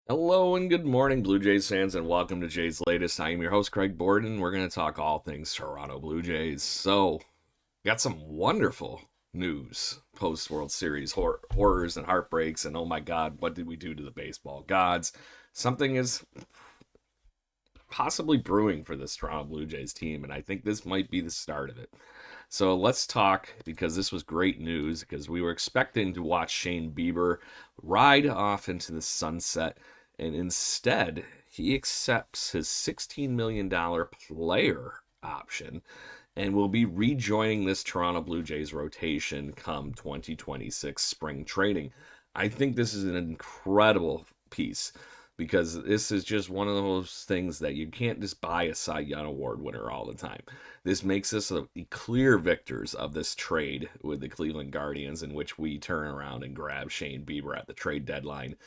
Hello and good morning, Blue Jays fans, and welcome to Jays Latest. I am your host, Craig Borden. We're going to talk all things Toronto Blue Jays. So, got some wonderful news post World Series horrors and heartbreaks, and oh my God, what did we do to the baseball gods? Something is possibly brewing for this Toronto Blue Jays team, and I think this might be the start of it. So let's talk because this was great news because we were expecting to watch Shane Bieber ride off into the sunset, and instead he accepts his $16 million player option and will be rejoining this Toronto Blue Jays rotation come 2026 spring training. I think this is an incredible piece because this is just one of those things that you can't just buy a Cy Young Award winner all the time. This makes us the clear victors of this trade with the Cleveland Guardians, in which we turn around and grab Shane Bieber at the trade deadline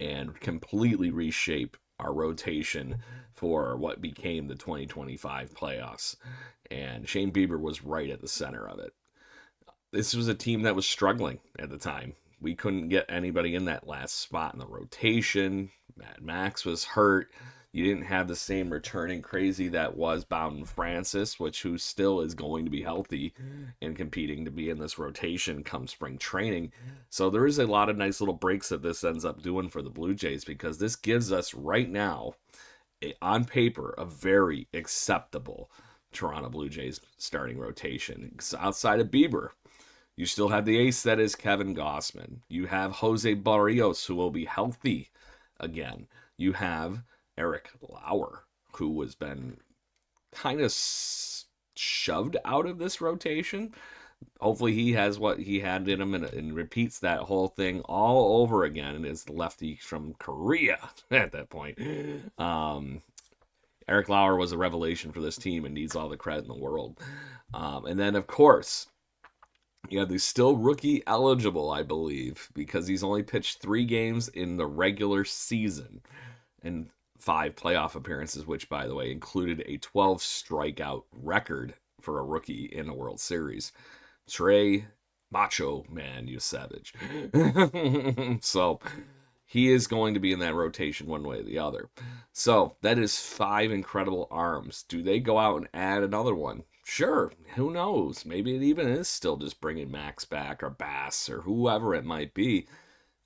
and completely reshape our rotation for what became the 2025 playoffs. And Shane Bieber was right at the center of it. This was a team that was struggling at the time. We couldn't get anybody in that last spot in the rotation. Mad Max was hurt. You didn't have the same returning crazy that was Bowden Francis, who still is going to be healthy and competing to be in this rotation come spring training. So there is a lot of nice little breaks that this ends up doing for the Blue Jays because this gives us right now, on paper, a very acceptable Toronto Blue Jays starting rotation. Outside of Bieber, you still have the ace that is Kevin Gossman. You have Jose Barrios, who will be healthy again. You have Eric Lauer, who has been kind of shoved out of this rotation. Hopefully, he has what he had in him and repeats that whole thing all over again and is the lefty from Korea at that point. Eric Lauer was a revelation for this team and needs all the credit in the world. And then, of course, yeah, he's still rookie eligible, I believe, because he's only pitched 3 games in the regular season and 5 playoff appearances, which, by the way, included a 12 strikeout record for a rookie in a World Series. Trey Macho Man, you savage. So he is going to be in that rotation one way or the other. So that is 5 incredible arms. Do they go out and add another one? Sure, who knows? Maybe it even is still just bringing Max back or Bass or whoever it might be.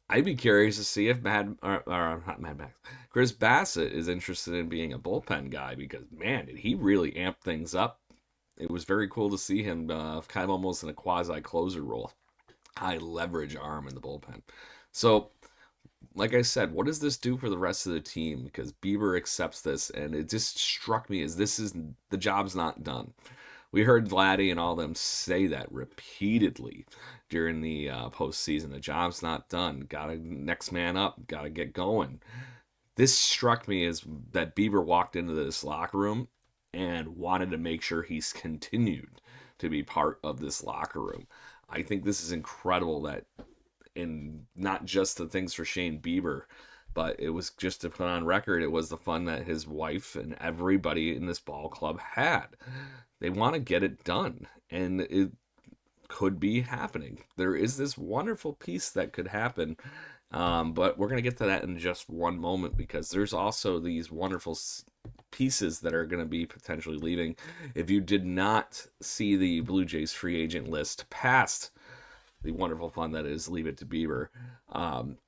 I'd be curious to see if not Mad Max, Chris Bassett is interested in being a bullpen guy because man, did he really amp things up? It was very cool to see him kind of almost in a quasi closer role, high leverage arm in the bullpen. So like I said, what does this do for the rest of the team? Because Bieber accepts this, and it just struck me as this is the job's not done. We heard Vladdy and all them say that repeatedly during the postseason. The job's not done. Got to next man up. Got to get going. This struck me as that Bieber walked into this locker room and wanted to make sure he's continued to be part of this locker room. I think this is incredible that, and not just the things for Shane Bieber, but it was just to put on record, it was the fun that his wife and everybody in this ball club had. They want to get it done, and it could be happening. There is this wonderful piece that could happen, but we're going to get to that in just one moment because there's also these wonderful pieces that are going to be potentially leaving. If you did not see the Blue Jays free agent list past the wonderful fun that is Leave It to Bieber.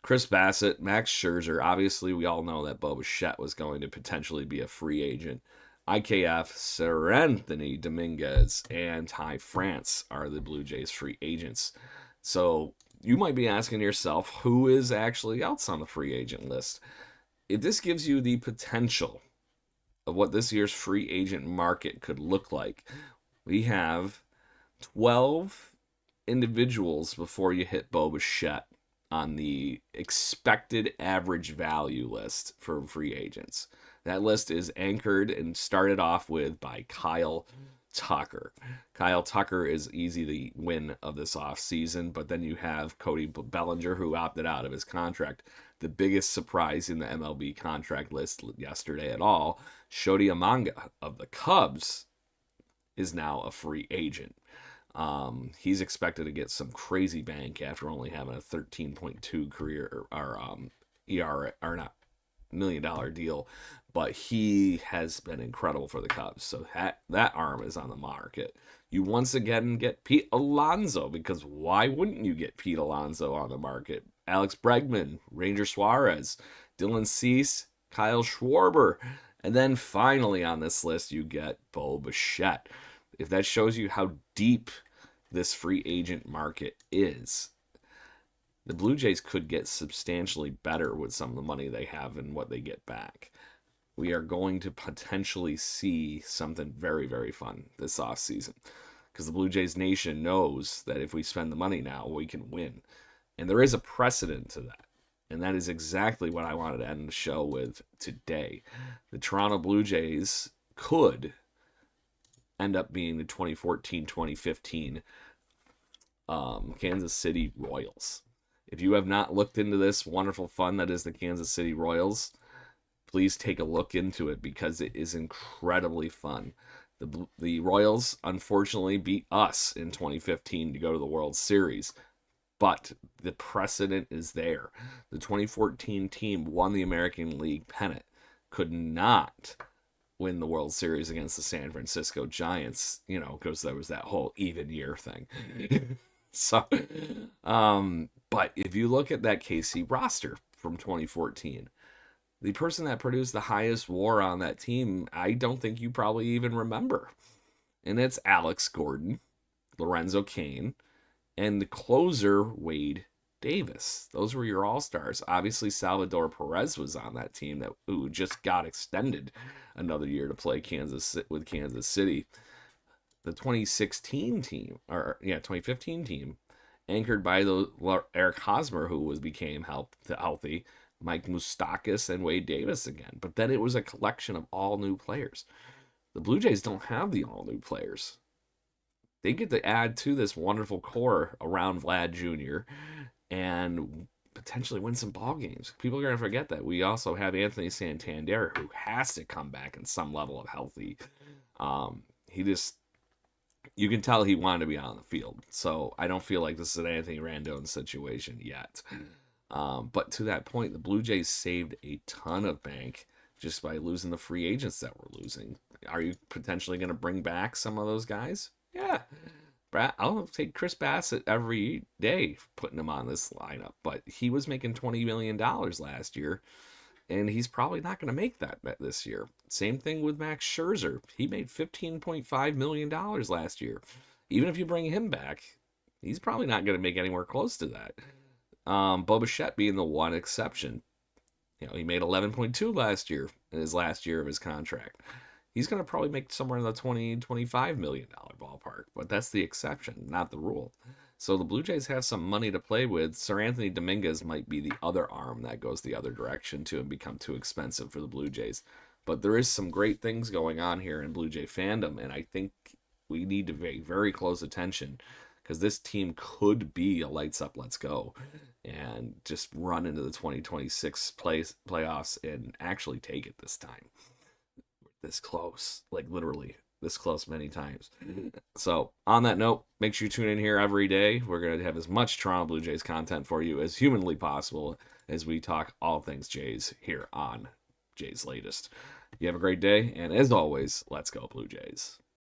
Chris Bassett, Max Scherzer. Obviously, we all know that Bo Bichette was going to potentially be a free agent. IKF, Seranthony Dominguez, and Ty France are the Blue Jays free agents. So you might be asking yourself, who is actually else on the free agent list? If this gives you the potential of what this year's free agent market could look like, we have 12 individuals before you hit Bo Bichette on the expected average value list for free agents. That list is anchored and started off with by Kyle Tucker. Kyle Tucker is easy the win of this offseason, but then you have Cody Bellinger, who opted out of his contract. The biggest surprise in the MLB contract list yesterday at all, Shodi Amanga of the Cubs is now a free agent. He's expected to get some crazy bank after only having a 13.2 career or ERA or not million deal, but he has been incredible for the Cubs. So that arm is on the market. You once again get Pete Alonso, because why wouldn't you get Pete Alonso on the market? Alex Bregman, Ranger Suarez, Dylan Cease, Kyle Schwarber. And then finally on this list, you get Bo Bichette. If that shows you how deep this free agent market is, the Blue Jays could get substantially better with some of the money they have and what they get back. We are going to potentially see something very, very fun this offseason, because the Blue Jays Nation knows that if we spend the money now, we can win. And there is a precedent to that. And that is exactly what I wanted to end the show with today. The Toronto Blue Jays could end up being the 2014-2015 Kansas City Royals. If you have not looked into this wonderful fun that is the Kansas City Royals, please take a look into it, because it is incredibly fun. The Royals unfortunately beat us in 2015 to go to the World Series, but the precedent is there. The 2014 team won the American League pennant, could not win the World Series against the San Francisco Giants, because there was that whole even year thing. So, but if you look at that KC roster from 2014, the person that produced the highest WAR on that team, I don't think you probably even remember. And it's Alex Gordon, Lorenzo Cain, and the closer, Wade Davis. Those were your all-stars. Obviously, Salvador Perez was on that team who just got extended another year to play with Kansas City. The 2016 team, 2015 team, anchored by Eric Hosmer, who became healthy, Mike Moustakas, and Wade Davis again. But then it was a collection of all new players. The Blue Jays don't have the all new players. They get to add to this wonderful core around Vlad Jr. and potentially win some ball games. People are going to forget that. We also have Anthony Santander, who has to come back in some level of healthy. You can tell he wanted to be on the field. So I don't feel like this is an Anthony Rendon situation yet. But to that point, the Blue Jays saved a ton of bank just by losing the free agents that we're losing. Are you potentially going to bring back some of those guys? Yeah. I'll take Chris Bassett every day putting him on this lineup. But he was making $20 million last year, and he's probably not going to make that this year. Same thing with Max Scherzer. He made $15.5 million last year. Even if you bring him back, he's probably not going to make anywhere close to that. Bo Bichette being the one exception. He made 11.2 last year in his last year of his contract. He's going to probably make somewhere in the $20-25 million ballpark, but that's the exception, not the rule. So the Blue Jays have some money to play with. Sir Anthony Dominguez might be the other arm that goes the other direction too and become too expensive for the Blue Jays. But there is some great things going on here in Blue Jay fandom, and I think we need to pay very close attention, because this team could be a lights up, let's go, and just run into the 2026 playoffs and actually take it this time. This close, like literally this close many times. So on that note, make sure you tune in here every day. We're going to have as much Toronto Blue Jays content for you as humanly possible as we talk all things Jays here on Jays Latest. You have a great day, and as always, let's go Blue Jays.